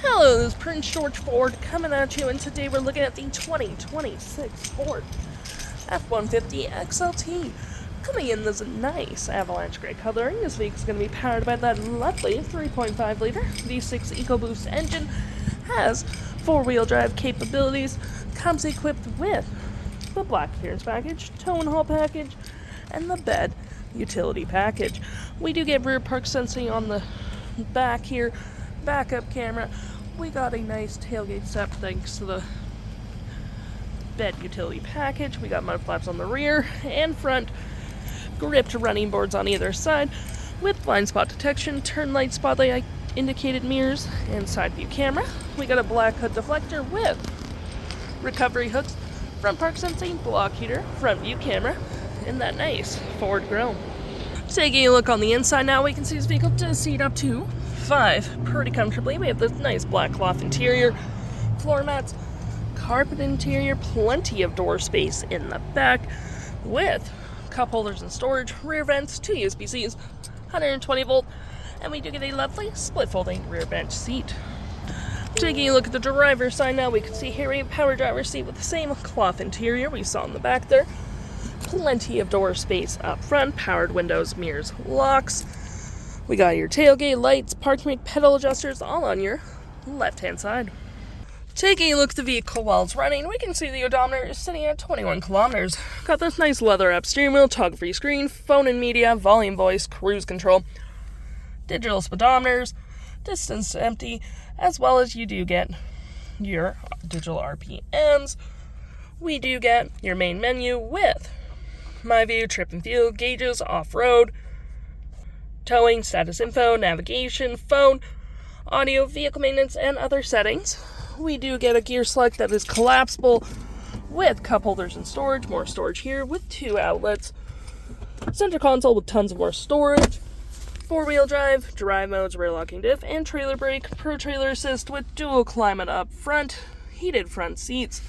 Hello, this is Prince George Ford coming at you, and today we're looking at the 2026 Ford F-150 XLT. Coming in this nice Avalanche gray coloring, this vehicle is going to be powered by that lovely 3.5 liter V6 EcoBoost engine, has four-wheel drive capabilities, comes equipped with the black clearance package, tow and haul package, and the bed utility package. We do get rear park sensing on the back here, backup camera. We got a nice tailgate step thanks to the bed utility package. We got mud flaps on the rear and front, gripped running boards on either side with blind spot detection, turn light, spotlight indicated mirrors, and side view camera. We got a black hood deflector with recovery hooks, front park sensing, block heater, front view camera, and that nice Ford grille. Taking a look on the inside now, we can see this vehicle does seat up to 5 pretty comfortably. We have this nice black cloth interior, floor mats, carpet interior, plenty of door space in the back with cup holders and storage, rear vents, 2 USB-Cs, 120 volt, and we do get a lovely split folding rear bench seat. Taking a look at the driver's side now, we can see here a power driver's seat with the same cloth interior we saw in the back there. Plenty of door space up front, powered windows, mirrors, locks. We got your tailgate lights, parking brake pedal adjusters, all on your left-hand side. Taking a look at the vehicle while it's running, we can see the odometer is sitting at 21 kilometers. Got this nice leather-wrapped steering wheel, toggle-free screen, phone and media, volume, voice, cruise control, digital speedometers, distance to empty, as well as you do get your digital RPMs. We do get your main menu with My View, trip and fuel, gauges, off-road, towing, status info, navigation, phone, audio, vehicle maintenance, and other settings. We do get a gear select that is collapsible with cup holders and storage, more storage here with 2 outlets, center console with tons of more storage, 4-wheel drive, drive modes, rear locking diff, and trailer brake, pro trailer assist with dual climate up front, heated front seats.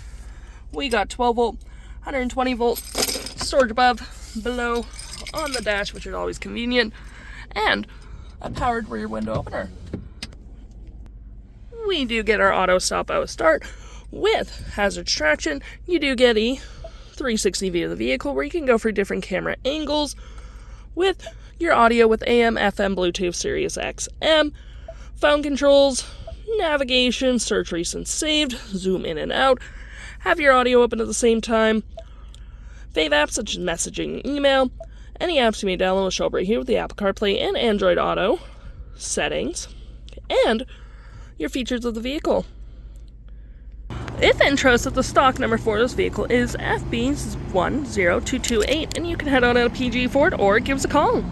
We got 12 volt, 120 volt, storage above, below, on the dash, which is always convenient, and a powered rear window opener. We do get our auto stop auto start with hazard traction. You do get a 360 view of the vehicle where you can go for different camera angles with your audio with AM, FM, Bluetooth, Sirius XM, phone controls, navigation, search recent saved, zoom in and out, have your audio open at the same time, fave apps such as messaging, email, any apps you may download will show up right here with the Apple CarPlay and Android Auto settings, and your features of the vehicle. If interested, the stock number for this vehicle is FB10228, and you can head on out to PG Ford or give us a call.